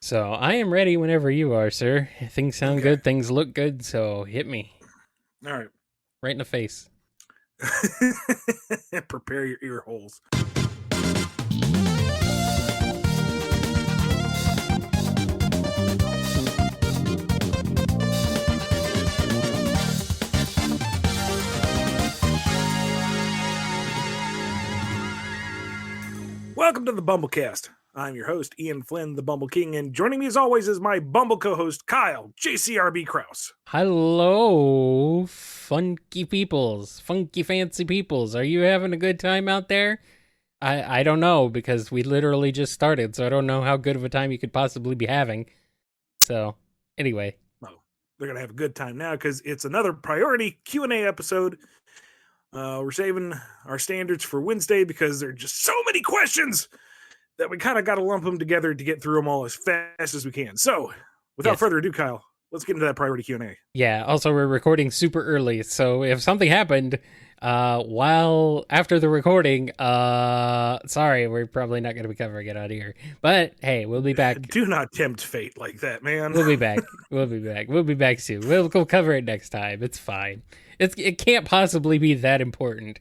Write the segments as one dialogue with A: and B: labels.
A: So I am ready whenever you are, sir. Things sound
B: Okay.
A: good, things look good, so hit me.
B: All right.
A: Right in the face.
B: Prepare your ear holes. Welcome to the BumbleKast. I'm your host, Ian Flynn, the Bumble King, and joining me as always is my Bumble co-host, Kyle, JCRB Krause.
A: Hello, funky peoples, funky fancy peoples. Are you having a good time out there? I don't know because we literally just started, so I don't know how good of a time you could possibly be having. So, anyway.
B: Oh, they're going to have a good time now because it's another priority Q&A episode. We're saving our standards for Wednesday because there are just so many questions that we kind of got to lump them together to get through them all as fast as we can. So, without
A: Yes.
B: further ado, Kyle, let's get into that priority Q&A.
A: Yeah, also we're recording super early, so if something happened while after the recording, sorry, we're probably not going to be covering it out here. But hey, we'll be back.
B: Do not tempt fate like that, man.
A: We'll be back. We'll be back. We'll be back soon. We'll cover it next time. It's fine. It can't possibly be that important.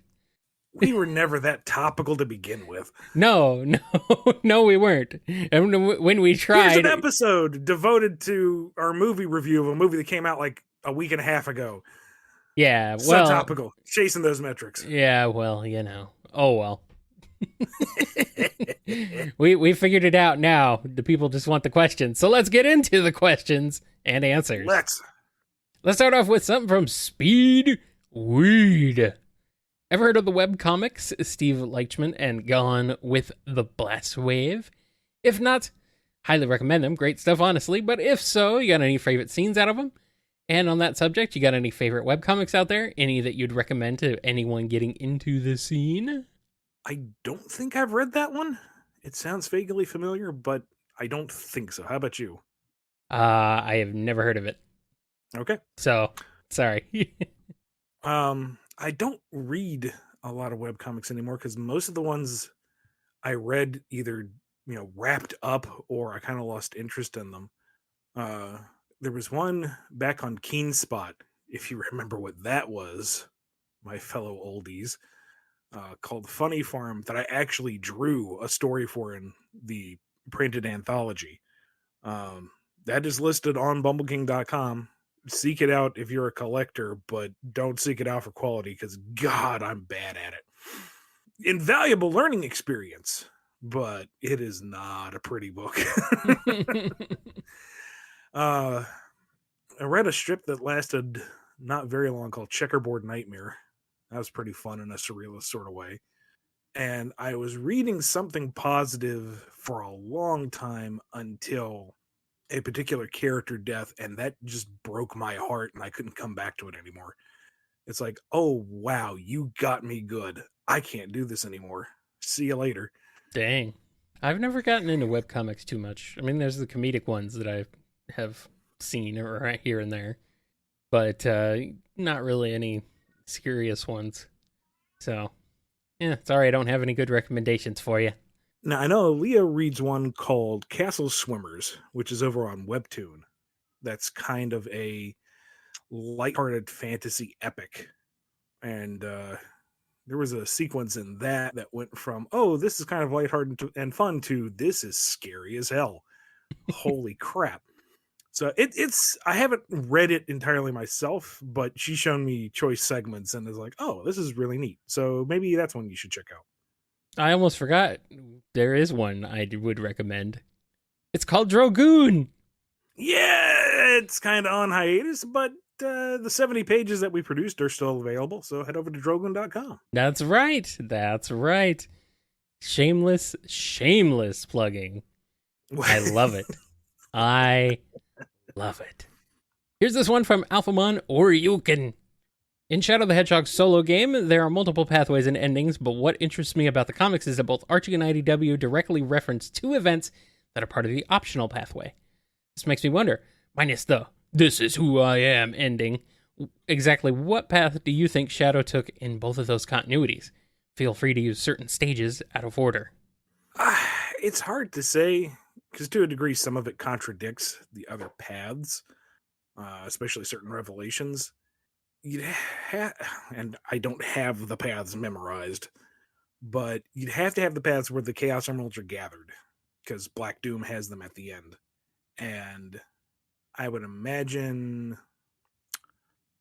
B: We were never that topical to begin with.
A: No, no, we weren't. And when we tried,
B: Here's an episode devoted to our movie review of a movie that came out like a week and a half ago.
A: yeah,
B: So
A: well,
B: topical, chasing those metrics.
A: yeah, well, oh well. we figured it out now. The people just want the questions. So let's get into the questions and answers.
B: Let's
A: start off with something from Speed Weed. Ever heard of the webcomics Steve Leichman and Gone with the Blast Wave? If not, highly recommend them. Great stuff, honestly. But if so, you got any favorite scenes out of them? And on that subject, you got any favorite webcomics out there? Any that you'd recommend to anyone getting into the scene?
B: I don't think I've read that one. It sounds vaguely familiar, but I don't think so. How about you?
A: I have never heard of it.
B: Okay.
A: So, sorry.
B: I don't read a lot of webcomics anymore because most of the ones I read either, wrapped up or I kind of lost interest in them. There was one back on Keen Spot, if you remember what that was, my fellow oldies, called Funny Farm that I actually drew a story for in the printed anthology. That is listed on bumbleking.com. Seek it out if you're a collector, but don't seek it out for quality because, God, I'm bad at it. Invaluable learning experience, but it is not a pretty book. I read a strip that lasted not very long called Checkerboard Nightmare. That was pretty fun in a surrealist sort of way. And I was reading something positive for a long time until a particular character death, and that just broke my heart and I couldn't come back to it anymore. It's like, oh wow, you got me good. I can't do this anymore. See you later.
A: Dang. I've never gotten into webcomics too much. I mean, there's the comedic ones that I have seen right here and there, but not really any serious ones. So, yeah, sorry I don't have any good recommendations for you.
B: Now, I know Leah reads one called Castle Swimmers, which is over on Webtoon. That's kind of a lighthearted fantasy epic. And there was a sequence in that went from, oh, this is kind of lighthearted and fun to this is scary as hell. Holy crap. So it's I haven't read it entirely myself, but she's shown me choice segments and is like, oh, this is really neat. So maybe that's one you should check out.
A: I almost forgot. There is one I would recommend. It's called Drogoon.
B: Yeah, it's kind of on hiatus, but the 70 pages that we produced are still available. So head over to drogoon.com.
A: That's right. That's right. Shameless plugging. I love it. I love it. Here's this one from Alphamon Oryukin. In Shadow the Hedgehog solo game, there are multiple pathways and endings, but what interests me about the comics is that both Archie and IDW directly reference two events that are part of the optional pathway. This makes me wonder, minus the "this is who I am" ending, exactly what path do you think Shadow took in both of those continuities? Feel free to use certain stages out of order.
B: It's hard to say because to a degree, some of it contradicts the other paths, especially certain revelations. You'd and I don't have the paths memorized, but you'd have to have the paths where the Chaos Emeralds are gathered, because Black Doom has them at the end. And I would imagine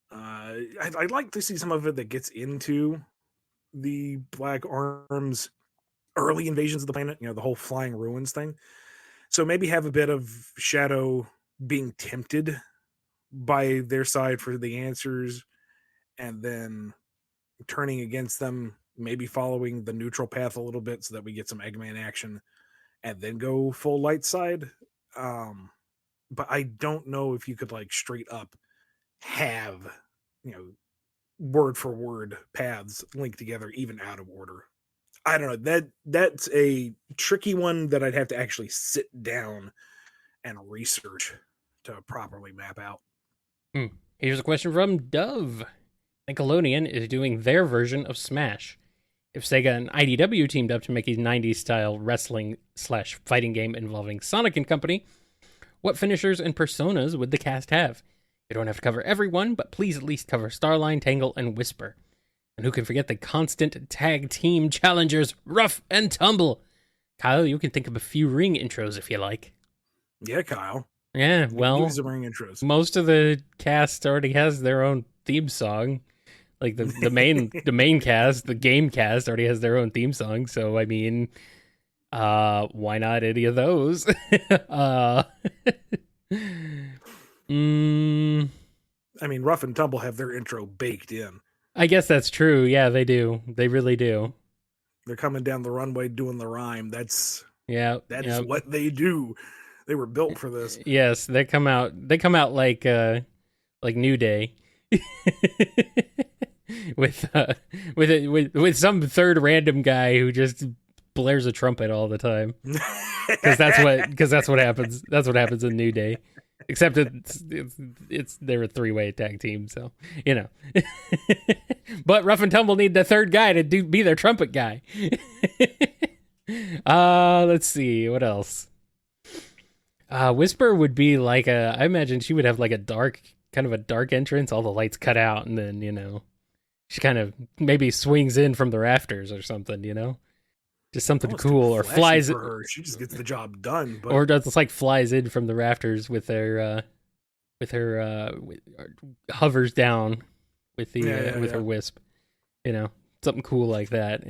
B: I'd like to see some of it that gets into the Black Arms early invasions of the planet, the whole flying ruins thing. So maybe have a bit of Shadow being tempted by their side for the answers and then turning against them, maybe following the neutral path a little bit so that we get some Eggman action and then go full light side. But I don't know if you could like straight up have, word for word paths linked together even out of order. I don't know. That's a tricky one that I'd have to actually sit down and research to properly map out.
A: Here's a question from Dove. Nickelodeon is doing their version of Smash. If Sega and IDW teamed up to make a 90s style wrestling/fighting game involving Sonic and Company, what finishers and personas would the cast have? You don't have to cover everyone, but please at least cover Starline, Tangle, and Whisper. And who can forget the constant tag team challengers, Rough and Tumble? Kyle, you can think of a few ring intros if you like.
B: Yeah, Kyle.
A: Yeah, well,
B: use the ring intros.
A: Most of the cast already has their own theme song. Like the main cast, the game cast already has their own theme song. So I mean, why not any of those?
B: I mean, Rough and Tumble have their intro baked in.
A: I guess that's true. Yeah, they do. They really do.
B: They're coming down the runway doing the rhyme. That's
A: is
B: what they do. They were built for this.
A: Yes, they come out like New Day. with some third random guy who just blares a trumpet all the time. Because that's what happens. That's what happens in New Day. Except they're a 3-way tag team, so But Rough and Tumble need the third guy to be their trumpet guy. Let's see what else. Whisper would be like I imagine she would have like a dark entrance, all the lights cut out, and then she kind of maybe swings in from the rafters or something, just something cool, or flies.
B: For her. She just gets the job done, but...
A: or just like flies in from the rafters with her hovers down with her wisp, something cool like that.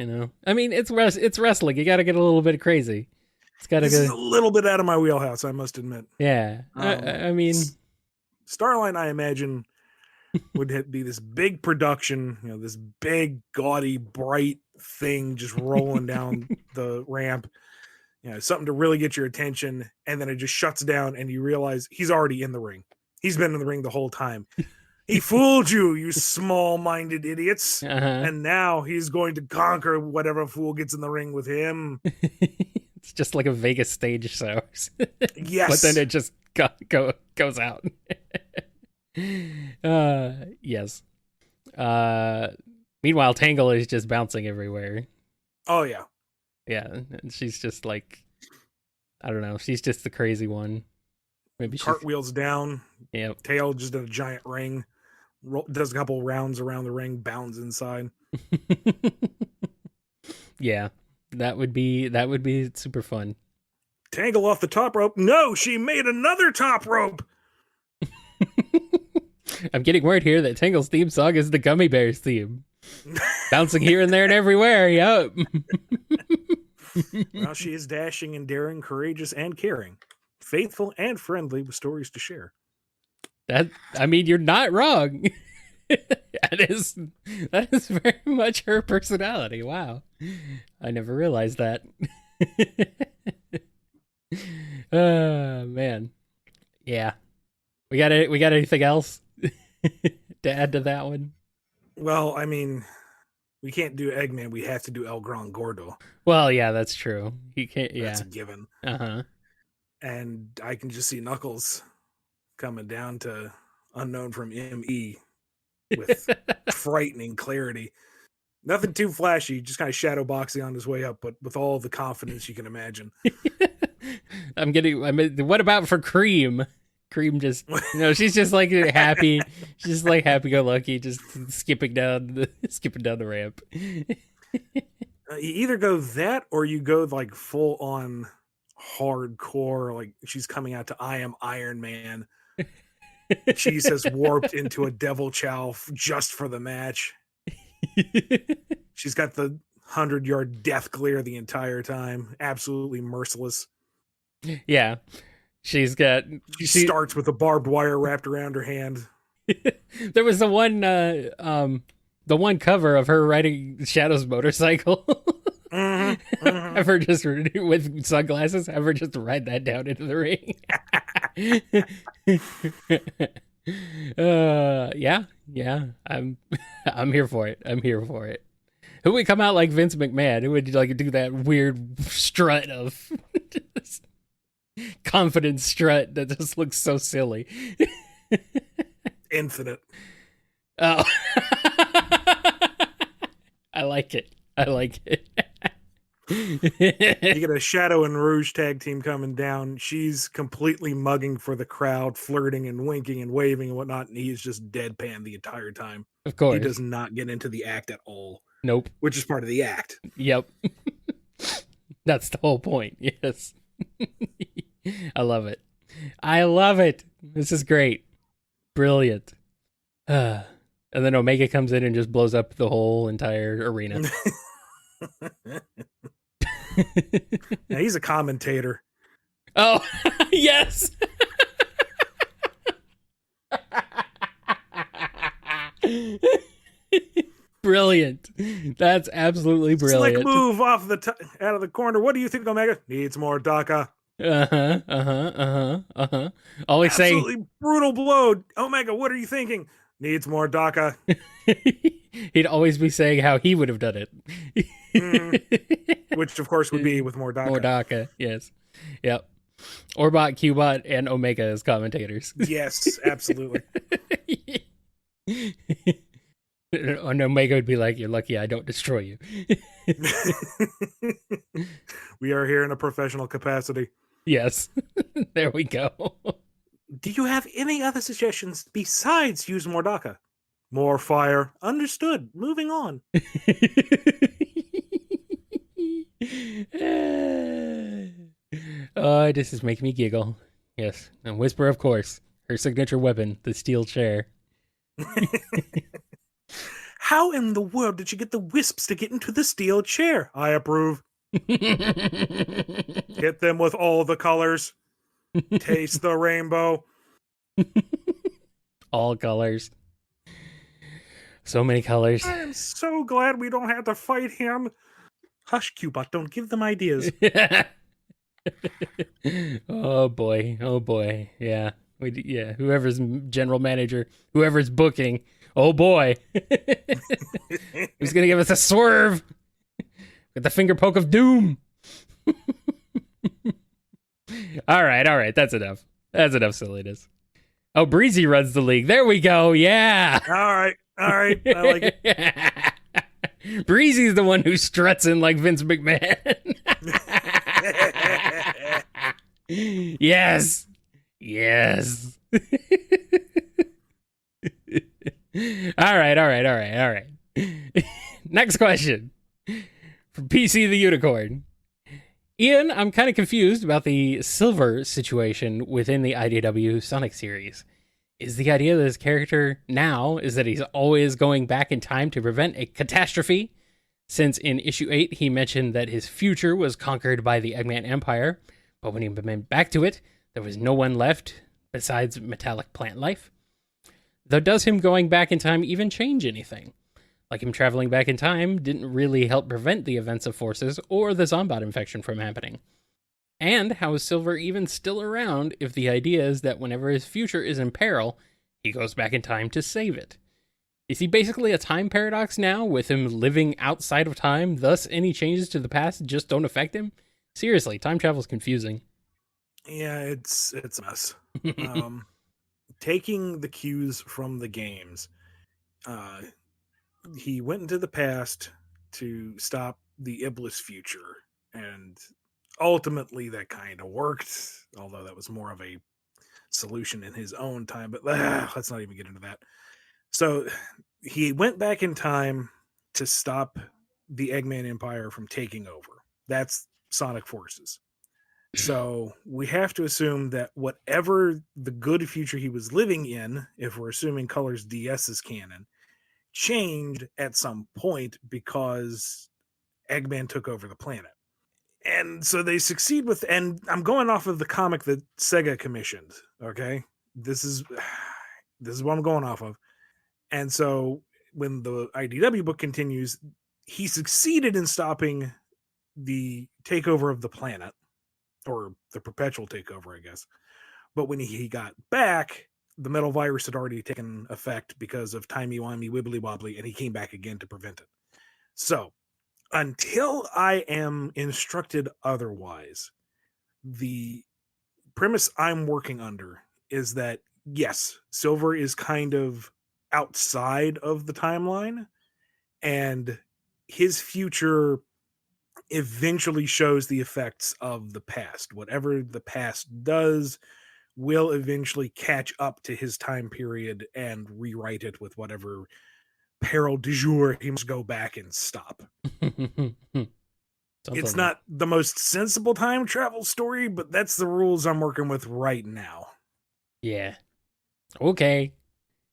A: I mean, it's wrestling. You got to get a little bit crazy. It's got to
B: go. This is a little bit out of my wheelhouse, I must admit.
A: Yeah, I mean,
B: Starline, I imagine, would be this big production, this big, gaudy, bright thing just rolling down the ramp, something to really get your attention, and then it just shuts down, and you realize he's already in the ring. He's been in the ring the whole time. He fooled you small-minded idiots, and now he's going to conquer whatever fool gets in the ring with him.
A: It's just like a Vegas stage show.
B: Yes.
A: But then it just goes out. Yes. Meanwhile, Tangle is just bouncing everywhere.
B: Oh, yeah.
A: Yeah, and she's just like, I don't know, she's just the crazy one. Maybe
B: cartwheels down.
A: Yeah.
B: Tail just in a giant ring. Does a couple rounds around the ring, bounds inside.
A: Yeah. That would be super fun.
B: Tangle off the top rope. No, she made another top rope.
A: I'm getting word here that Tangle's theme song is the Gummy Bears theme. Bouncing here and there and everywhere. Yep.
B: Well, she is dashing and daring, courageous and caring, faithful and friendly with stories to share.
A: You're not wrong. That is very much her personality. Wow. I never realized that. Oh, man. Yeah. We got anything else to add to that one?
B: Well, I mean, we can't do Eggman. We have to do El Gran Gordo.
A: Well, yeah, that's true. He can't. Yeah,
B: that's a given. And I can just see Knuckles coming down to Unknown from ME with frightening clarity. Nothing too flashy, just kind of shadow boxing on his way up, but with all the confidence you can imagine.
A: What about for Cream? Cream just, she's just like happy. She's just like happy-go-lucky, just skipping down the ramp.
B: You either go that or you go like full on hardcore, like she's coming out to I Am Iron Man. Cheese has warped into a devil chow just for the match. She's got the 100-yard death glare the entire time. Absolutely merciless.
A: Yeah. She
B: starts with a barbed wire wrapped around her hand.
A: There was the one cover of her riding Shadow's motorcycle. Have her just with sunglasses. Have her just ride that down into the ring. Yeah. I'm here for it. Who would come out like Vince McMahon? Who would like do that weird strut of confident strut that just looks so silly?
B: Infinite.
A: Oh. I like it.
B: You get a Shadow and Rouge tag team coming down. She's completely mugging for the crowd, flirting and winking and waving and whatnot, and he's just deadpan the entire time.
A: Of course.
B: He does not get into the act at all.
A: Nope.
B: Which is part of the act.
A: Yep. That's the whole point. Yes. I love it. This is great. Brilliant. And then Omega comes in and just blows up the whole entire arena.
B: Now he's a commentator.
A: Oh, yes. Brilliant. That's absolutely brilliant.
B: Slick move off out of the corner. What do you think, Omega? Needs more DACA.
A: Always saying
B: absolutely brutal blow. Omega, what are you thinking? Needs more DACA.
A: He'd always be saying how he would have done it.
B: Which, of course, would be with more DACA.
A: More DACA, yes. Yep. Orbot, Qbot, and Omega as commentators.
B: Yes, absolutely.
A: And Omega would be like, "You're lucky I don't destroy you."
B: We are here in a professional capacity.
A: Yes. There we go.
B: Do you have any other suggestions besides use more DACA? More fire. Understood. Moving on.
A: Oh, this is making me giggle. Yes. And Whisper, of course. Her signature weapon, the steel chair.
B: How in the world did you get the wisps to get into the steel chair? I approve. Hit them with all the colors. Taste the rainbow.
A: All colors. So many colors.
B: I am so glad we don't have to fight him. Hush, Qbot, don't give them ideas.
A: Oh boy. Yeah. Whoever's general manager, whoever's booking. Oh boy. Who's gonna give us a swerve with the finger poke of doom? All right. That's enough silliness. Oh, Breezy runs the league. There we go. Yeah.
B: All right. I like
A: it. Breezy's the one who struts in like Vince McMahon. Yes. All right. Next question from PC the Unicorn. Ian, I'm kind of confused about the Silver situation within the IDW Sonic series. Is the idea that his character now is that he's always going back in time to prevent a catastrophe? Since in issue 8, he mentioned that his future was conquered by the Eggman Empire, but when he went back to it, there was no one left besides metallic plant life. Though does him going back in time even change anything? Like him traveling back in time didn't really help prevent the events of Forces or the Zombot infection from happening. And how is Silver even still around if the idea is that whenever his future is in peril, he goes back in time to save it? Is he basically a time paradox now, with him living outside of time, thus any changes to the past just don't affect him? Seriously, time travel's confusing.
B: Yeah, it's a mess. Taking the cues from the games, he went into the past to stop the Iblis future, and ultimately that kind of worked, although that was more of a solution in his own time. But let's not even get into that. So he went back in time to stop the Eggman Empire from taking over. That's Sonic Forces. So we have to assume that whatever the good future he was living in, if we're assuming Colors DS is canon, changed at some point because Eggman took over the planet. And so they succeed with, and I'm going off of the comic that Sega commissioned. Okay, this is what I'm going off of. And so when the IDW book continues, he succeeded in stopping the takeover of the planet, or the perpetual takeover, I guess. But when he got back, the metal virus had already taken effect because of timey-wimey, wibbly-wobbly, and he came back again to prevent it. So until I am instructed otherwise, the premise I'm working under is that, yes, Silver is kind of outside of the timeline, and his future eventually shows the effects of the past. Whatever the past does will eventually catch up to his time period and rewrite it with whatever peril du jour he must go back and stop. It's not the most sensible time travel story, but that's the rules I'm working with right now.
A: Yeah. Okay.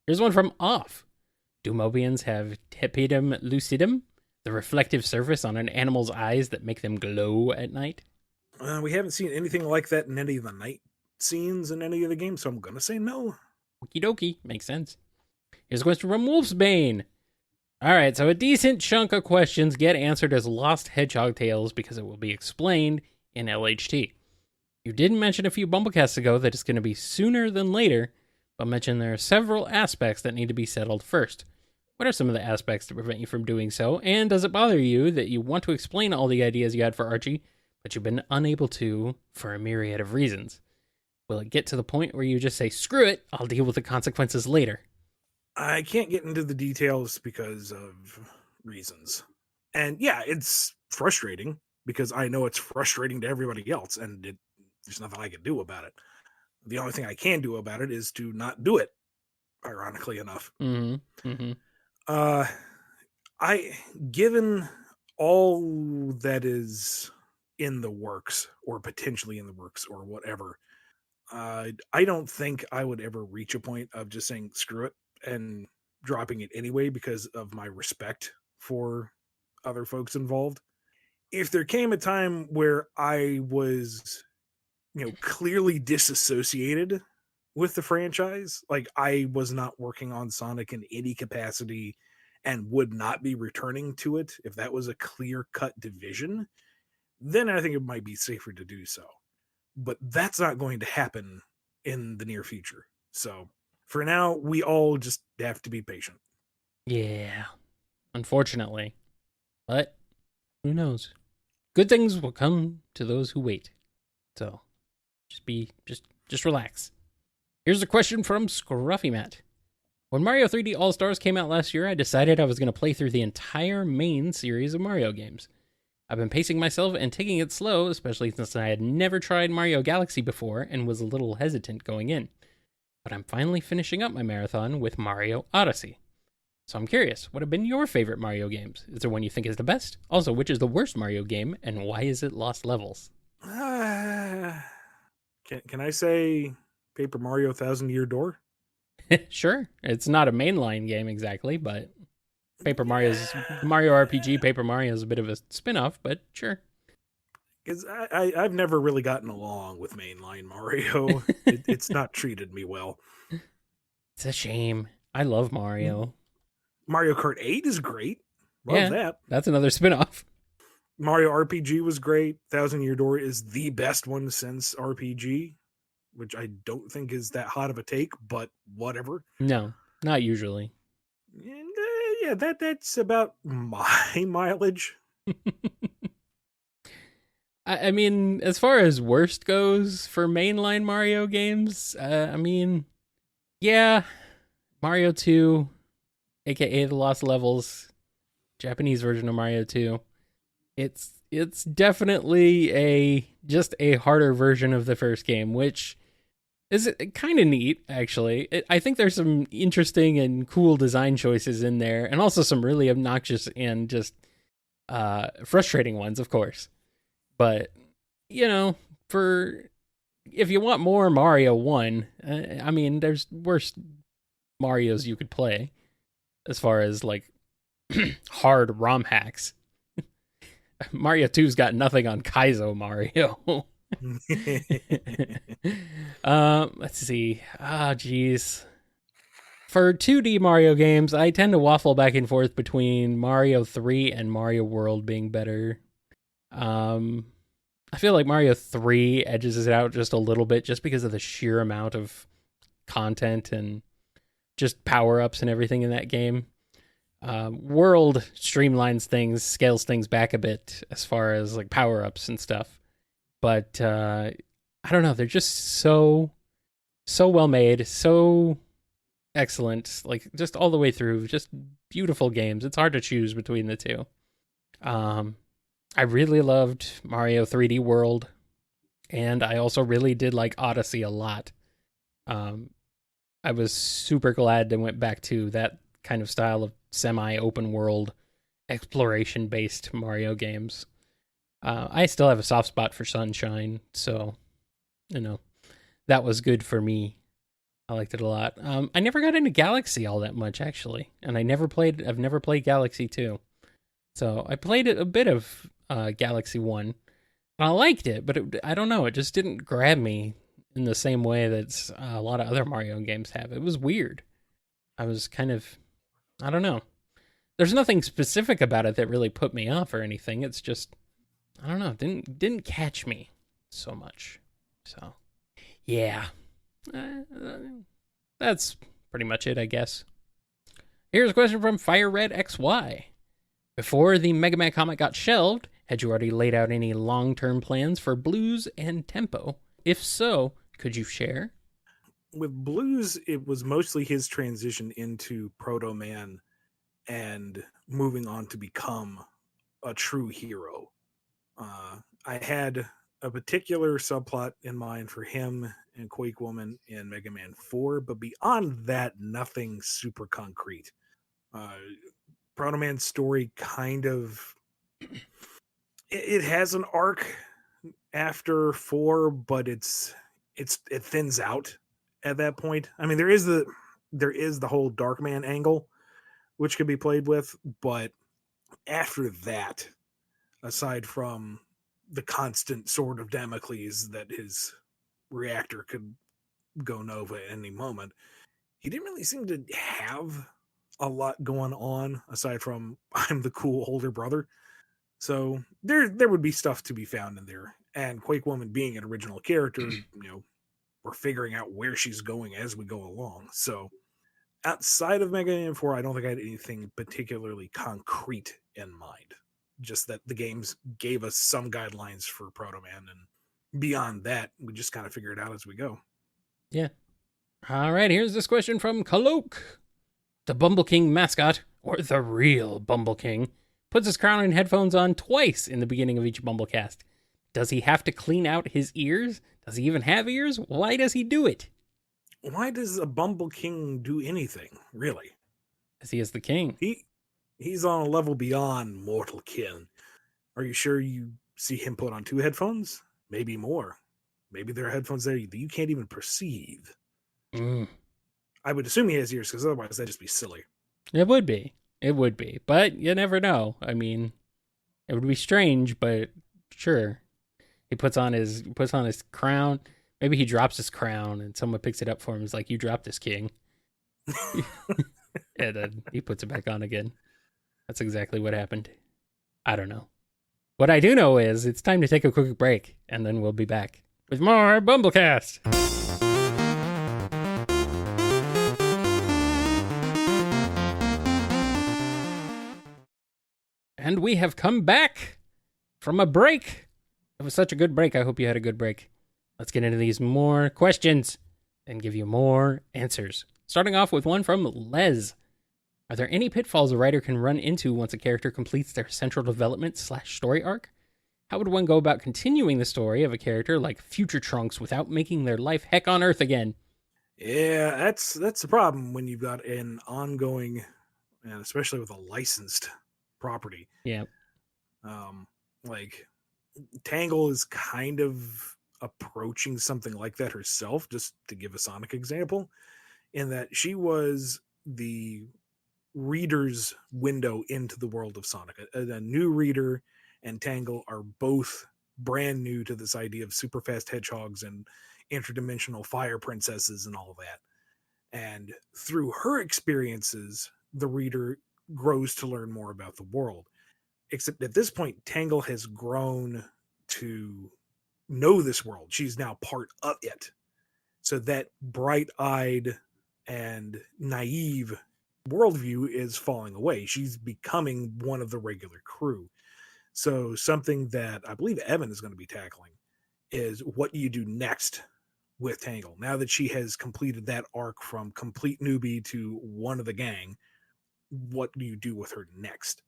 A: Here's one from Off. Do Mobians have tepidum lucidum, the reflective surface on an animal's eyes that make them glow at night?
B: We haven't seen anything like that in any of the night scenes in any of the games, so I'm going to say no.
A: Okie dokie. Makes sense. Here's a question from Wolfsbane. All right, so a decent chunk of questions get answered as lost Hedgehog tales because it will be explained in LHT. You did mention a few BumbleKasts ago that it's going to be sooner than later, but mentioned there are several aspects that need to be settled first. What are some of the aspects that prevent you from doing so, and does it bother you that you want to explain all the ideas you had for Archie, but you've been unable to for a myriad of reasons? Will it get to the point where you just say, screw it, I'll deal with the consequences later?
B: I can't get into the details because of reasons. And yeah, it's frustrating because I know it's frustrating to everybody else, and there's nothing I can do about it. The only thing I can do about it is to not do it, ironically enough.
A: Mm-hmm. Mm-hmm.
B: Given all that is in the works, or potentially in the works, or whatever, I don't think I would ever reach a point of just saying screw it and dropping it anyway because of my respect for other folks involved. If there came a time where I was, clearly disassociated with the franchise, like I was not working on Sonic in any capacity and would not be returning to it, if that was a clear-cut division, then I think it might be safer to do so. But that's not going to happen in the near future. So for now, we all just have to be patient.
A: Yeah, unfortunately. But who knows? Good things will come to those who wait. So just relax. Here's a question from Scruffy Matt. When Mario 3D All-Stars came out last year, I decided I was going to play through the entire main series of Mario games. I've been pacing myself and taking it slow, especially since I had never tried Mario Galaxy before and was a little hesitant going in. But I'm finally finishing up my marathon with Mario Odyssey. So I'm curious, what have been your favorite Mario games? Is there one you think is the best? Also, which is the worst Mario game, and why is it Lost Levels?
B: Can I say Paper Mario 1,000 Year Door?
A: Sure. It's not a mainline game exactly, but Mario RPG Paper Mario is a bit of a spin-off, but sure.
B: Because I've never really gotten along with mainline Mario. It's not treated me well.
A: It's a shame. I love Mario.
B: Mario Kart 8 is great. Love that.
A: That's another spin-off.
B: Mario RPG was great. 1,000 Year Door is the best one since RPG, which I don't think is that hot of a take, but whatever.
A: No, not usually.
B: And, that's about my mileage.
A: I mean, as far as worst goes for mainline Mario games, Mario 2, aka The Lost Levels, Japanese version of Mario 2. It's it's definitely just a harder version of the first game, which is kind of neat, actually. I think there's some interesting and cool design choices in there, and also some really obnoxious and just frustrating ones, of course. But, for if you want more Mario 1, I mean, there's worse Marios you could play as far as, like, hard ROM hacks. Mario 2's got nothing on Kaizo Mario. Let's see. Geez. For 2D Mario games, I tend to waffle back and forth between Mario 3 and Mario World being better. I feel like Mario 3 edges it out just a little bit just because of the sheer amount of content and just power-ups and everything in that game. World streamlines things, scales things back a bit as far as like power-ups and stuff. But I don't know, they're just so well made, so excellent, like just all the way through, just beautiful games. It's hard to choose between the two. I really loved Mario 3D World, and I also really did like Odyssey a lot. I was super glad they went back to that kind of style of semi-open world exploration-based Mario games. I still have a soft spot for Sunshine, so, that was good for me. I liked it a lot. I never got into Galaxy all that much, actually, and I've never played Galaxy 2. So I played a bit of Galaxy 1, and I liked it, but I don't know, it just didn't grab me in the same way that a lot of other Mario games have. It was weird. I was kind of, I don't know. There's nothing specific about it that really put me off or anything. It's just, I don't know, didn't catch me so much. So, yeah. That's pretty much it, I guess. Here's a question from FireRedXY. Before the Mega Man comic got shelved, had you already laid out any long-term plans for Blues and Tempo? If so, could you share?
B: With Blues, it was mostly his transition into Proto Man and moving on to become a true hero. I had a particular subplot in mind for him and Quake Woman in Mega Man 4, but beyond that, nothing super concrete. Proto Man's story kind of it has an arc after 4, but it thins out at that point. I mean, there is the whole Dark Man angle, which could be played with, but after that, aside from the constant sword of Damocles that his reactor could go nova at any moment, he didn't really seem to have a lot going on aside from I'm the cool older brother. So there would be stuff to be found in there. And Quake Woman being an original character, we're figuring out where she's going as we go along. So outside of Mega Man 4, I don't think I had anything particularly concrete in mind. Just that the games gave us some guidelines for Proto Man, and beyond that, we just kind of figure it out as we go.
A: Yeah. All right, here's this question from Kaloke. The Bumble King mascot, or the real Bumble King, puts his crown and headphones on twice in the beginning of each BumbleKast. Does he have to clean out his ears? Does he even have ears? Why does he do it?
B: Why does a Bumble King do anything, really?
A: Because he is the king.
B: He's on a level beyond mortal kin. Are you sure you see him put on 2 headphones? Maybe more. Maybe there are headphones there that you can't even perceive. I would assume he has ears, because otherwise that'd just be silly.
A: It would be. But you never know. I mean, it would be strange, but sure. He puts on his crown. Maybe he drops his crown and someone picks it up for him. He's like, "You dropped this, king." And then he puts it back on again. That's exactly what happened. I don't know. What I do know is it's time to take a quick break, and then we'll be back with more BumbleKast. And we have come back from a break. It was such a good break. I hope you had a good break. Let's get into these more questions and give you more answers. Starting off with one from Les. Are there any pitfalls a writer can run into once a character completes their central development / story arc? How would one go about continuing the story of a character like Future Trunks without making their life heck on Earth again?
B: Yeah, that's the problem when you've got an ongoing, and especially with a licensed property.
A: Yeah.
B: Um, like Tangle is kind of approaching something like that herself, just to give a Sonic example, in that she was the reader's window into the world of Sonic. A new reader and Tangle are both brand new to this idea of super fast hedgehogs and interdimensional fire princesses and all of that. And through her experiences, the reader grows to learn more about the world. Except at this point, Tangle has grown to know this world. She's now part of it. So that bright eyed and naive worldview is falling away. She's becoming one of the regular crew. So something that I believe Evan is going to be tackling is what do you do next with Tangle? Now that she has completed that arc from complete newbie to one of the gang, what do you do with her next?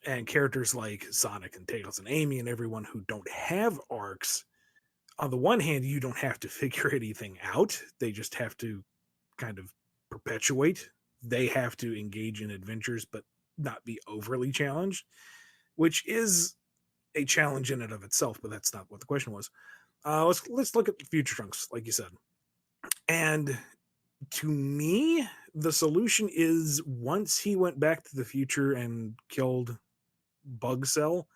B: And characters like Sonic and Tails and Amy and everyone who don't have arcs, on the one hand, you don't have to figure anything out. They just have to kind of perpetuate. They have to engage in adventures, but not be overly challenged, which is a challenge in and of itself, but that's not what the question was. Let's look at Future Trunks, like you said. And to me, the solution is once he went back to the future and killed Bug Cell,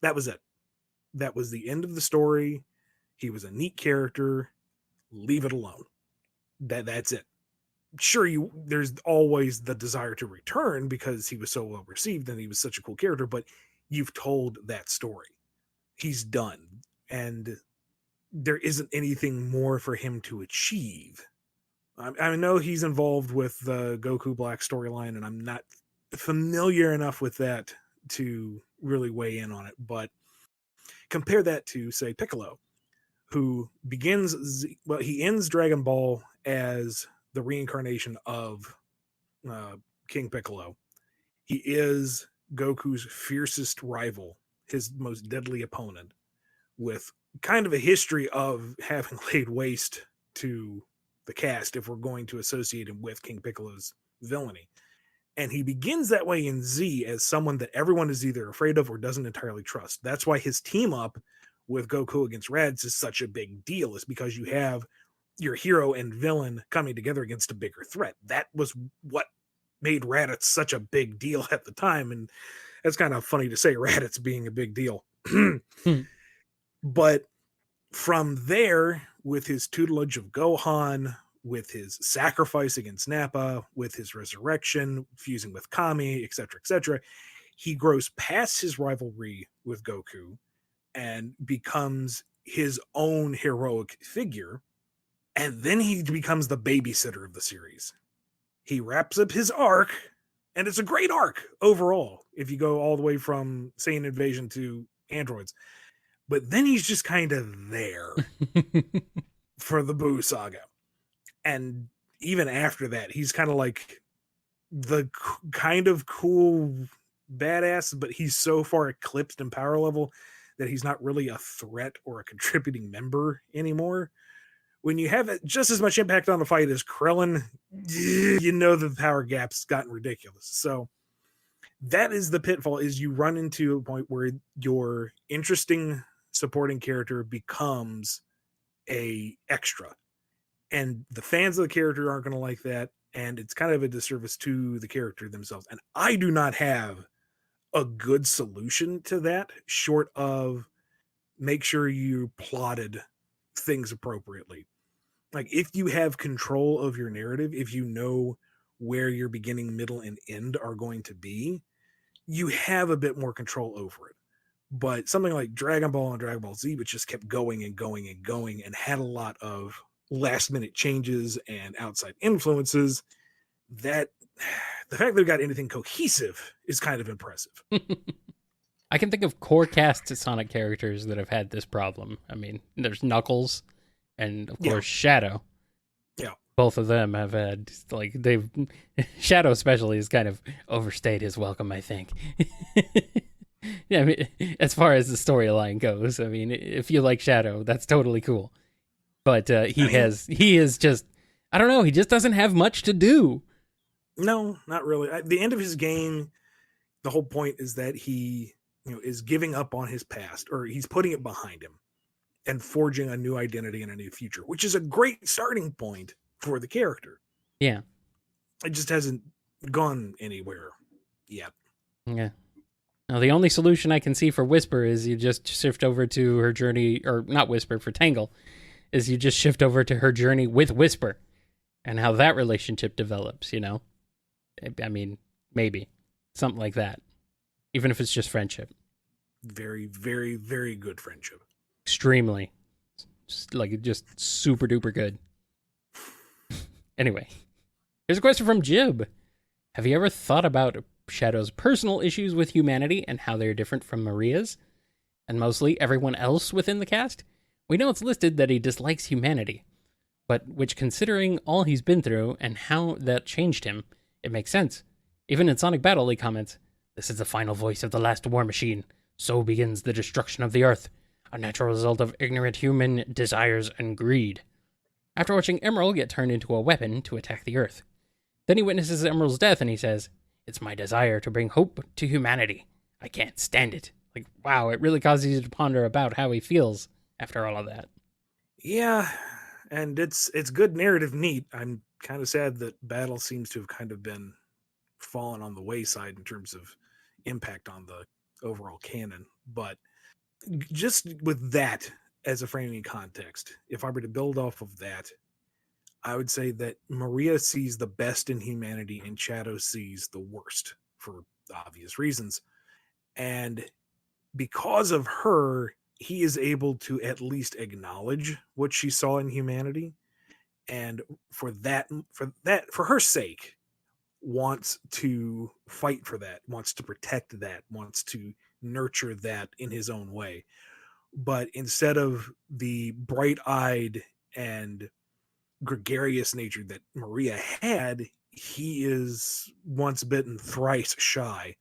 B: that was it. That was the end of the story. He was a neat character. Leave it alone. That's it. Sure, there's always the desire to return because he was so well received and he was such a cool character, but you've told that story. He's done. And there isn't anything more for him to achieve. I know he's involved with the Goku Black storyline, and I'm not familiar enough with that to really weigh in on it, but compare that to, say, Piccolo, who he ends Dragon Ball as the reincarnation of King Piccolo. He is Goku's fiercest rival, his most deadly opponent, with kind of a history of having laid waste to the cast if we're going to associate him with King Piccolo's villainy. And he begins that way in Z as someone that everyone is either afraid of or doesn't entirely trust. That's why his team up with Goku against Raditz is such a big deal, is because you have your hero and villain coming together against a bigger threat. That was what made Raditz such a big deal at the time. And that's kind of funny to say, Raditz being a big deal. But from there, with his tutelage of Gohan, with his sacrifice against Nappa, with his resurrection, fusing with Kami, etc., he grows past his rivalry with Goku and becomes his own heroic figure. And then he becomes the babysitter of the series. He wraps up his arc, and it's a great arc overall, if you go all the way from Saiyan Invasion to Androids. But then he's just kind of there for the Boo Saga. And even after that, he's kind of like the kind of cool badass, but he's so far eclipsed in power level that he's not really a threat or a contributing member anymore. When you have just as much impact on the fight as Krillin, you know the power gap's gotten ridiculous. So that is the pitfall, is you run into a point where your interesting supporting character becomes a extra, and the fans of the character aren't going to like that, and it's kind of a disservice to the character themselves. And I do not have a good solution to that, short of make sure you plotted things appropriately. Like, if you have control of your narrative, if you know where your beginning, middle, and end are going to be, you have a bit more control over it. But something like Dragon Ball and Dragon Ball Z, which just kept going and going and going and had a lot of last minute changes and outside influences, that the fact that we got anything cohesive is kind of impressive.
A: I can think of core cast Sonic characters that have had this problem. I mean, there's Knuckles and, of course, Shadow.
B: Yeah.
A: Both of them have had, like, Shadow especially has kind of overstayed his welcome, I think. Yeah, I mean, as far as the storyline goes, I mean, if you like Shadow, that's totally cool. But
B: I mean,
A: he is just, I don't know, he just doesn't have much to do.
B: no, not really. At the end of his game, the whole point is that he, is giving up on his past, or he's putting it behind him and forging a new identity and a new future, which is a great starting point for the character.
A: Yeah,
B: It just hasn't gone anywhere yet.
A: yeah. Now, the only solution I can see for Whisper is you just shift over to her journey, or not Whisper, for Tangle, is you just shift over to her journey with Whisper and how that relationship develops, you know? I mean, maybe. Something like that. Even if it's just friendship.
B: Very, very, very good friendship.
A: Extremely. Just super duper good. Anyway, here's a question from Jib. Have you ever thought about Shadow's personal issues with humanity and how they're different from Maria's? And mostly everyone else within the cast? We know it's listed that he dislikes humanity, but which, considering all he's been through and how that changed him, it makes sense. Even in Sonic Battle, he comments, "This is the final voice of the last war machine. So begins the destruction of the Earth, a natural result of ignorant human desires and greed." After watching Emerald get turned into a weapon to attack the Earth. Then he witnesses Emerald's death and he says, "It's my desire to bring hope to humanity. I can't stand it." Like, wow, it really causes you to ponder about how he feels after all of that.
B: Yeah, and it's good narrative neat. I'm kind of sad that Battle seems to have kind of been fallen on the wayside in terms of impact on the overall canon. But just with that as a framing context, if I were to build off of that, I would say that Maria sees the best in humanity and Shadow sees the worst for obvious reasons. And because of her, he is able to at least acknowledge what she saw in humanity. And for her sake, wants to fight for that, wants to protect that, wants to nurture that in his own way. But instead of the bright-eyed and gregarious nature that Maria had, he is once bitten, thrice shy,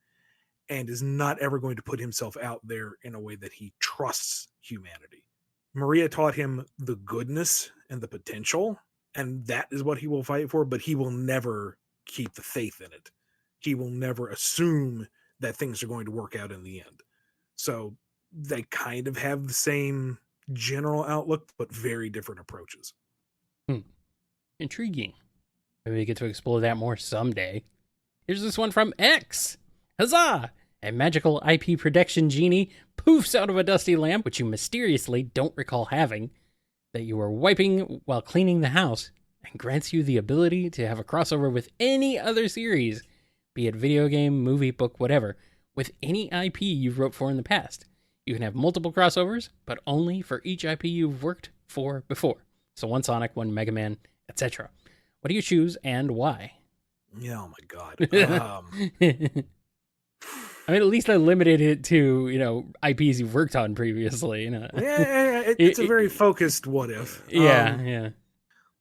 B: and is not ever going to put himself out there in a way that he trusts humanity. Maria taught him the goodness and the potential, and that is what he will fight for, but he will never keep the faith in it. He will never assume that things are going to work out in the end. So they kind of have the same general outlook, but very different approaches.
A: Intriguing. Maybe we get to explore that more someday. Here's this one from X. Huzzah! A magical IP protection genie poofs out of a dusty lamp, which you mysteriously don't recall having, that you were wiping while cleaning the house, and grants you the ability to have a crossover with any other series, be it video game, movie, book, whatever, with any IP you've wrote for in the past. You can have multiple crossovers, but only for each IP you've worked for before. So one Sonic, one Mega Man, etc. What do you choose and why?
B: Yeah, oh my god.
A: I mean, at least I limited it to, IPs you've worked on previously.
B: It's a very focused what if.
A: Yeah.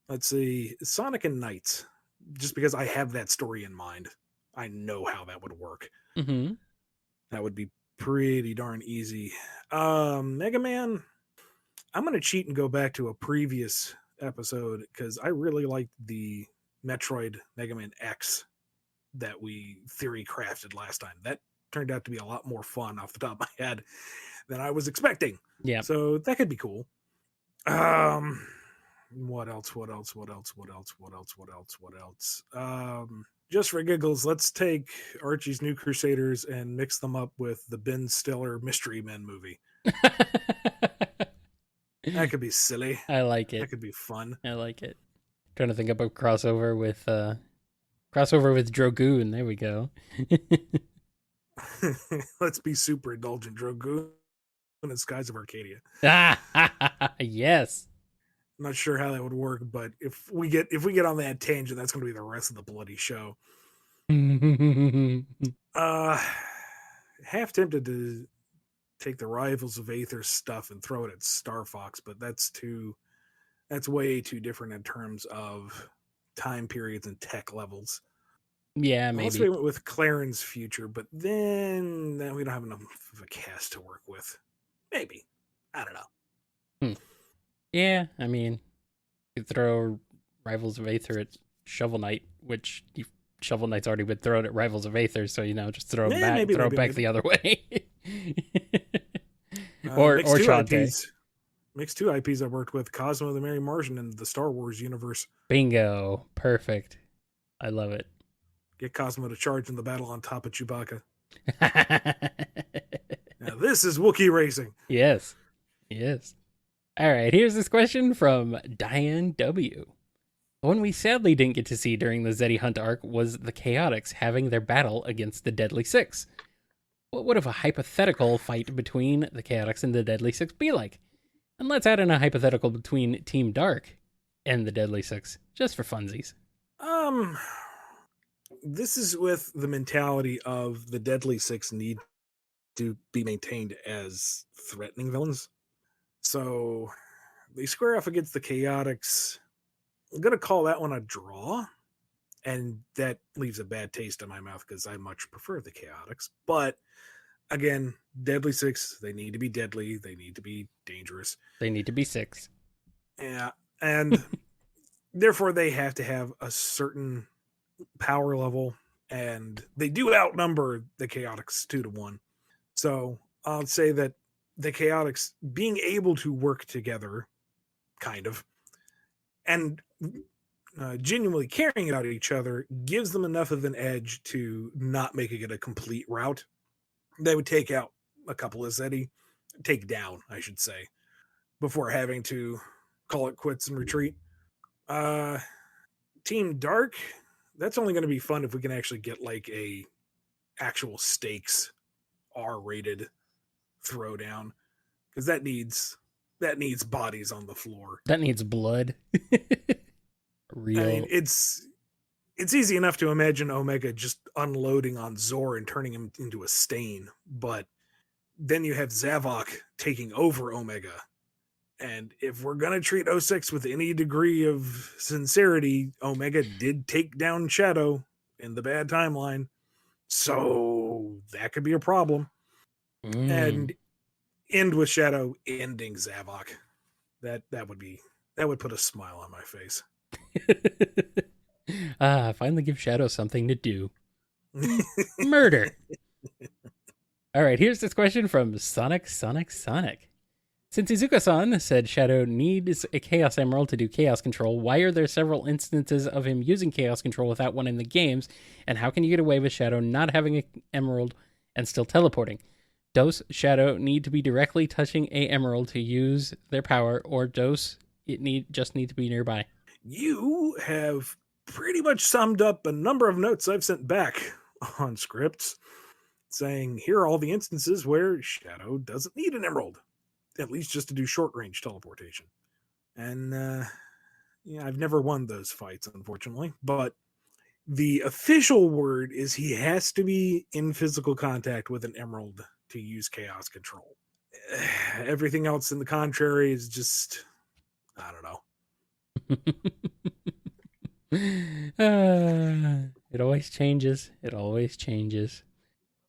B: Let's see. Sonic and Knights. Just because I have that story in mind, I know how that would work.
A: Mm-hmm.
B: That would be pretty darn easy. Mega Man, I'm going to cheat and go back to a previous episode because I really liked the Metroid Mega Man X that we theory crafted last time. That turned out to be a lot more fun off the top of my head than I was expecting.
A: Yeah.
B: So that could be cool. What else? Just for giggles, let's take Archie's New Crusaders and mix them up with the Ben Stiller Mystery Men movie. That could be silly.
A: I like it.
B: That could be fun.
A: I like it. Trying to think of a crossover with Drogoon. There we go.
B: Let's be super indulgent. Drogoon and Skies of Arcadia.
A: Yes.
B: I'm not sure how that would work, but if we get on that tangent, that's going to be the rest of the bloody show. Half tempted to take the Rivals of Aether stuff and throw it at Star Fox, but that's way too different in terms of time periods and tech levels.
A: Yeah,
B: Unless
A: maybe.
B: we went with Claren's future, but then we don't have enough of a cast to work with. Maybe. I don't know.
A: Hmm. Yeah, I mean, you could throw Rivals of Aether at Shovel Knight, which Shovel Knight's already been thrown at Rivals of Aether, so just throw him
B: Yeah,
A: back,
B: maybe,
A: throw
B: maybe,
A: it back
B: maybe.
A: the other way. or
B: Mixed two
A: Chante.
B: IPs. Mixed two IPs I worked with Cosmo the Merry Martian and the Star Wars universe.
A: Bingo. Perfect. I love it.
B: Get Cosmo to charge in the battle on top of Chewbacca. Now, this is Wookiee racing.
A: Yes. Yes. All right, here's this question from Diane W. The one we sadly didn't get to see during the Zeddy Hunt arc was the Chaotix having their battle against the Deadly Six. What would a hypothetical fight between the Chaotix and the Deadly Six be like? And let's add in a hypothetical between Team Dark and the Deadly Six, just for funsies.
B: Um, this is with the mentality of the Deadly Six need to be maintained as threatening villains. So they square off against the Chaotix. I'm gonna call that one a draw, and that leaves a bad taste in my mouth because I much prefer the Chaotix. But again, Deadly Six, they need to be deadly, they need to be dangerous.
A: They need to be six.
B: Yeah, and therefore they have to have a certain power level, and they do outnumber the Chaotix 2-1. So I'll say that the Chaotix being able to work together, kind of, and genuinely caring about each other gives them enough of an edge to not making it a complete rout. They would take out a couple of Zeddy, take down, I should say, before having to call it quits and retreat. Uh, Team Dark, that's only going to be fun if we can actually get like a actual stakes R-rated throwdown, because that needs bodies on the floor.
A: That needs blood.
B: I mean,
A: Real.
B: it's easy enough to imagine Omega just unloading on Zor and turning him into a stain, but then you have Zavok taking over Omega. And if we're going to treat 06 with any degree of sincerity, Omega did take down Shadow in the bad timeline. So that could be a problem.
A: Mm.
B: And end with Shadow ending Zavok. That would put a smile on my face.
A: Finally give Shadow something to do. Murder. All right, here's this question from Sonic. Since Izuka-san said Shadow needs a Chaos Emerald to do Chaos Control, why are there several instances of him using Chaos Control without one in the games? And how can you get away with Shadow not having an Emerald and still teleporting? Does Shadow need to be directly touching a Emerald to use their power, or does it just need to be nearby?
B: You have pretty much summed up a number of notes I've sent back on scripts saying here are all the instances where Shadow doesn't need an emerald, at least just to do short range teleportation. And yeah, I've never won those fights, unfortunately, but the official word is he has to be in physical contact with an emerald to use chaos control. Everything else in the contrary is just, I don't know.
A: It always changes. It always changes.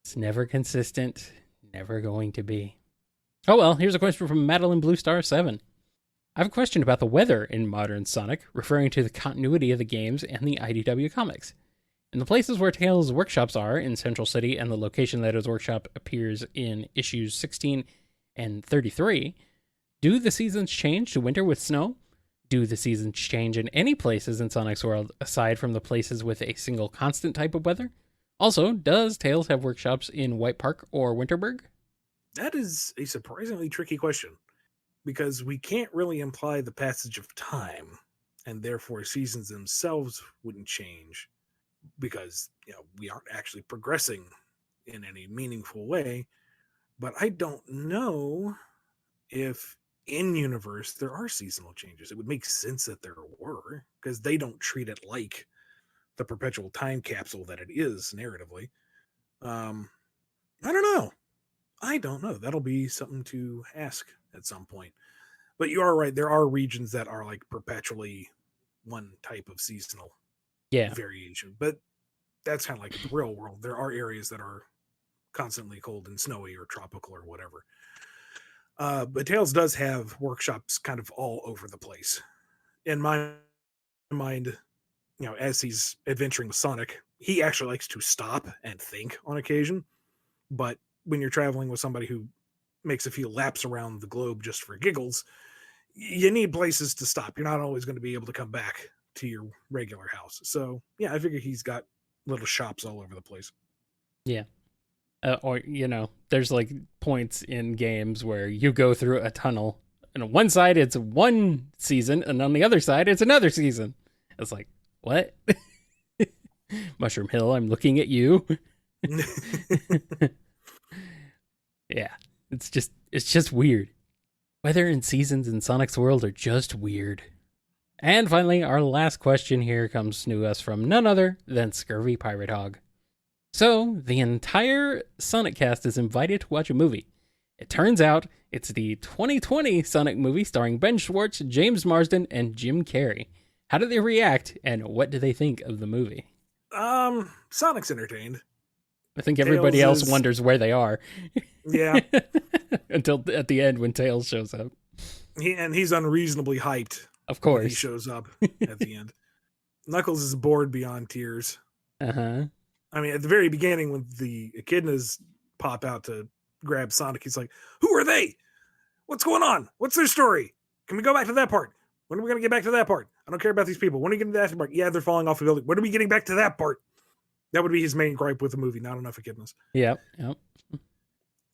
A: It's never consistent. Never going to be. Oh well, here's a question from Madeline Blue Star 7. I have a question about the weather in modern Sonic, referring to the continuity of the games and the IDW comics. In the places where Tails' workshops are in Central City and the location that his workshop appears in issues 16 and 33, do the seasons change to winter with snow? Do the seasons change in any places in Sonic's world aside from the places with a single constant type of weather? Also, does Tails have workshops in White Park or Winterburg?
B: That is a surprisingly tricky question because we can't really imply the passage of time, and therefore seasons themselves wouldn't change because we aren't actually progressing in any meaningful way. But I don't know if in universe there are seasonal changes. It would make sense that there were because they don't treat it like the perpetual time capsule that it is narratively. um I don't know. That'll be something to ask at some point. But you are right, there are regions that are like perpetually one type of seasonal
A: Yeah.
B: variation, but that's kind of like the real world. There are areas that are constantly cold and snowy or tropical or whatever. But Tails does have workshops kind of all over the place. In my mind, as he's adventuring with Sonic, he actually likes to stop and think on occasion. But when you're traveling with somebody who makes a few laps around the globe just for giggles, you need places to stop. You're not always going to be able to come back to your regular house. So, yeah, I figure he's got little shops all over the place.
A: Yeah. Or, there's like points in games where you go through a tunnel, and on one side it's one season, and on the other side it's another season. It's like, what? Mushroom Hill, I'm looking at you. Yeah, it's just weird. Weather and seasons in Sonic's world are just weird. And finally, our last question here comes to us from none other than Scurvy Pirate Hog. So, the entire Sonic cast is invited to watch a movie. It turns out it's the 2020 Sonic movie starring Ben Schwartz, James Marsden, and Jim Carrey. How do they react, and what do they think of the movie?
B: Sonic's entertained.
A: I think everybody else wonders where they are.
B: Yeah.
A: Until at the end when Tails shows up.
B: He's unreasonably hyped.
A: Of course.
B: When he shows up at the end. Knuckles is bored beyond tears.
A: Uh-huh.
B: I mean, at the very beginning when the echidnas pop out to grab Sonic, he's like, who are they? What's going on? What's their story? Can we go back to that part? When are we going to get back to that part? I don't care about these people. When are we getting to that part? Yeah, they're falling off a building. When are we getting back to that part? That would be his main gripe with the movie. Not enough echidnas.
A: Yep.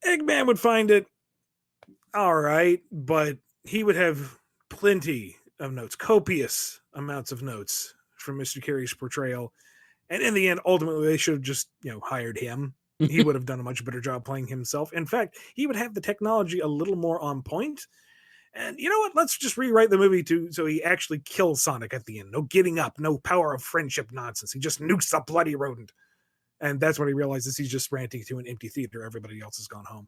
B: Eggman would find it all right, but he would have plenty of notes, copious amounts of notes from Mr. Carey's portrayal. And in the end, ultimately, they should have just, hired him. He would have done a much better job playing himself. In fact, he would have the technology a little more on point. And you know what? Let's just rewrite the movie so he actually kills Sonic at the end. No getting up, no power of friendship nonsense. He just nukes a bloody rodent. And that's when he realizes he's just ranting to an empty theater. Everybody else has gone home.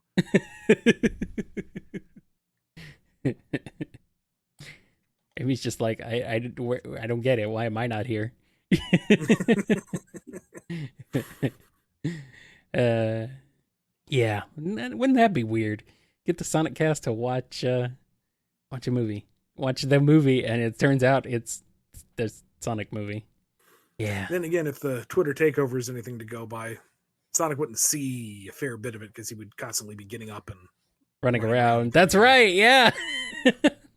A: And he's just like, I don't get it. Why am I not here? Yeah, wouldn't that be weird? Get the Sonic cast to watch a movie, and it turns out it's the Sonic movie. Yeah.
B: Then again, if the Twitter takeover is anything to go by, Sonic wouldn't see a fair bit of it because he would constantly be getting up and
A: running around. That's right. Yeah,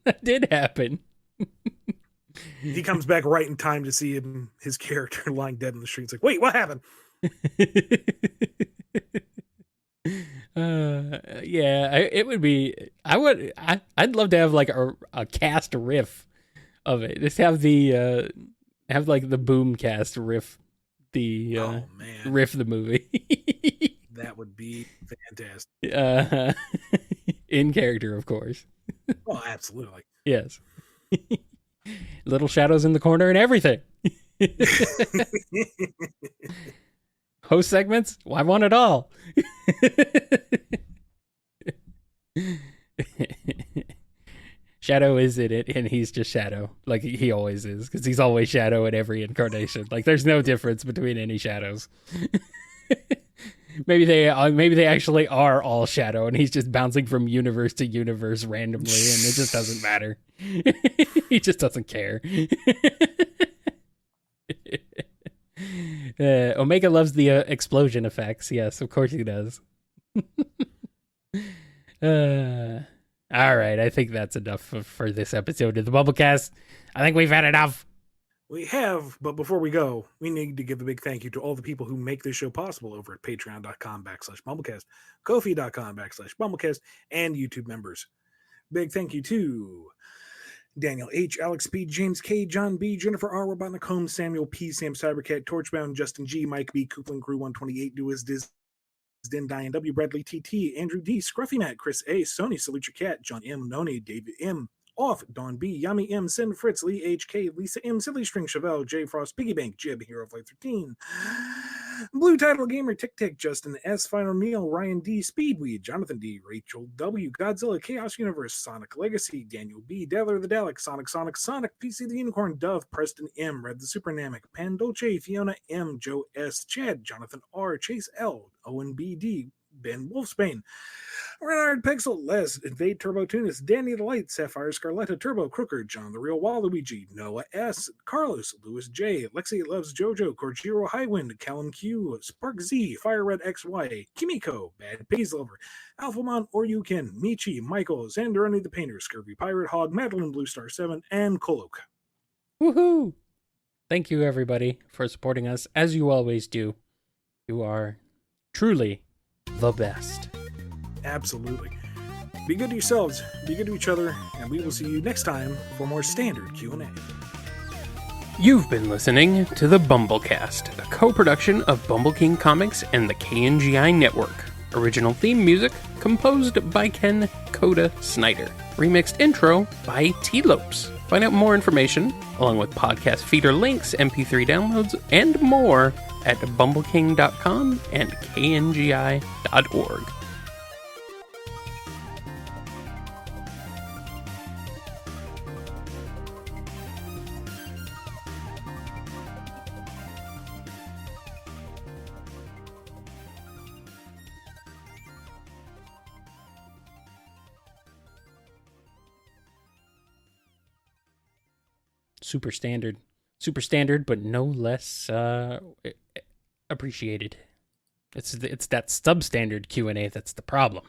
A: that did happen.
B: He comes back right in time to see his character lying dead in the street. It's like, wait, what happened?
A: Yeah, it would be. I'd love to have like a cast riff of it. Just have the like the BumbleKast riff, riff the movie.
B: That would be fantastic.
A: In character, of course.
B: Oh, absolutely.
A: Yes. Little shadows in the corner and everything. Host segments? Well, I want it all. Shadow is in it, and he's just Shadow, like he always is, because he's always Shadow in every incarnation. Like there's no difference between any shadows. Maybe they actually are all Shadow, and he's just bouncing from universe to universe randomly, and it just doesn't matter. He just doesn't care. Omega loves the explosion effects. Yes, of course he does. All right, I think that's enough for this episode of the BumbleKast. I think we've had enough.
B: We have, but before we go, we need to give a big thank you to all the people who make this show possible over at patreon.com/BumbleKast, Ko-fi.com/BumbleKast, and YouTube members. Big thank you to Daniel H., Alex P., James K., John B., Jennifer R., Robotnik Holmes, Samuel P., Sam Cybercat, Torchbound, Justin G., Mike B., Coupling Crew 128, Duiz Diz, Den Diane W., Bradley TT, Andrew D., Scruffy Matt, Chris A., Sony, Salute Your Cat, John M., Noni, David M., Off, Don B., Yami M., Sin Fritz, Lee H.K., Lisa M., Silly String, Chevelle, J. Frost, Piggy Bank, Jib, Hero Flight 13, Blue Title Gamer, Tic Tic, Justin S, Final Neil, Ryan D, Speedweed, Jonathan D, Rachel W, Godzilla, Chaos Universe, Sonic Legacy, Daniel B, Daller the Dalek, Sonic, PC the Unicorn, Dove, Preston M, Red the Supernamic, Pandolce, Fiona M, Joe S, Chad, Jonathan R, Chase L, Owen B D, Ben Wolfsbane, Renard Pixel, Les, Invade Turbo Tunis, Danny the Light, Sapphire Scarletta, Turbo Crooker, John the Real Waluigi, Noah S, Carlos, Lewis J, Lexi Loves Jojo, Corjiro Highwind, Callum Q, Spark Z, Fire Red XY, Kimiko, Bad Pays Lover, Alphamon or You Can, Michi, Michael, Xanderoni the Painter, Scurvy Pirate Hog, Madeline Blue Star 7, and Kolok.
A: Woohoo! Thank you, everybody, for supporting us, as you always do. You are truly the best.
B: Absolutely. Be good to yourselves, be good to each other, and we will see you next time for more standard Q&A.
A: You've been listening to the BumbleKast, a co-production of Bumble King Comics and the KNGI Network. Original theme music composed by Ken Coda Snyder. Remixed intro by T-Lopes. Find out more information, along with podcast feeder links, MP3 downloads, and more at bumbleking.com and kngi.org. Super standard, but no less appreciated. It's that substandard Q&A that's the problem.